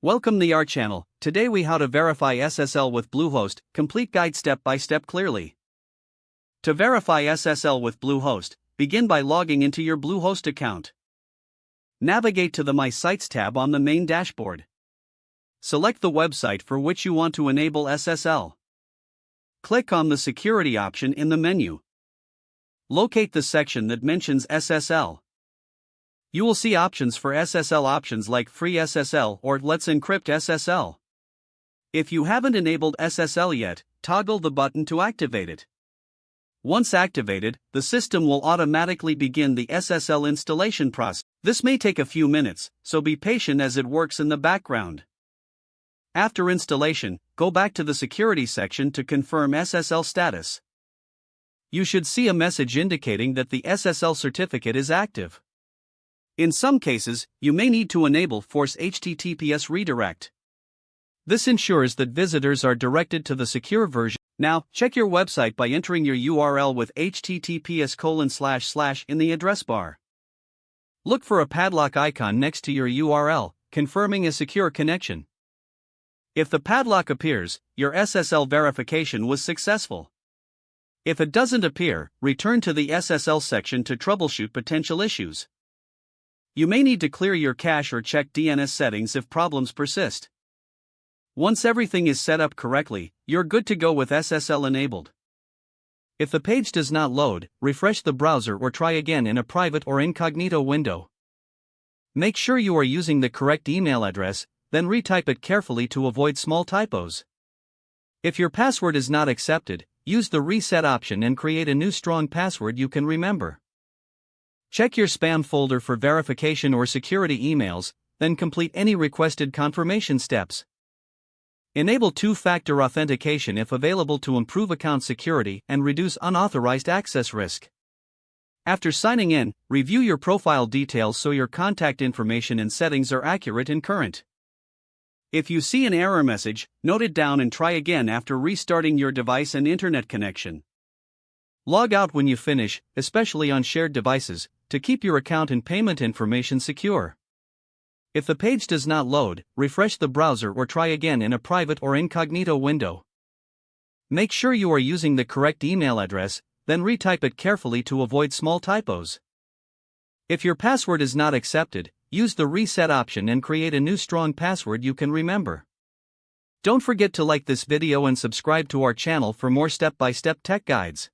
Welcome to our channel. Today we how to verify SSL with Bluehost, complete guide step by step clearly. To verify SSL with Bluehost, begin by logging into your Bluehost account. Navigate to the My Sites tab on the main dashboard. Select the website for which you want to enable SSL. Click on the security option in the menu. Locate the section that mentions SSL. You will see options for SSL options like Free SSL or Let's Encrypt SSL. If you haven't enabled SSL yet, toggle the button to activate it. Once activated, the system will automatically begin the SSL installation process. This may take a few minutes, so be patient as it works in the background. After installation, go back to the security section to confirm SSL status. You should see a message indicating that the SSL certificate is active. In some cases, you may need to enable Force HTTPS redirect. This ensures that visitors are directed to the secure version. Now, check your website by entering your URL with https:// in the address bar. Look for a padlock icon next to your URL, confirming a secure connection. If the padlock appears, your SSL verification was successful. If it doesn't appear, return to the SSL section to troubleshoot potential issues. You may need to clear your cache or check DNS settings if problems persist. Once everything is set up correctly, you're good to go with SSL enabled. If the page does not load, refresh the browser or try again in a private or incognito window. Make sure you are using the correct email address, then retype it carefully to avoid small typos. If your password is not accepted, use the reset option and create a new strong password you can remember. Check your spam folder for verification or security emails, then complete any requested confirmation steps. Enable two-factor authentication if available to improve account security and reduce unauthorized access risk. After signing in, review your profile details so your contact information and settings are accurate and current. If you see an error message, note it down and try again after restarting your device and internet connection. Log out when you finish, especially on shared devices, to keep your account and payment information secure. If the page does not load, refresh the browser or try again in a private or incognito window. Make sure you are using the correct email address, then retype it carefully to avoid small typos. If your password is not accepted, use the reset option and create a new strong password you can remember. Don't forget to like this video and subscribe to our channel for more step-by-step tech guides.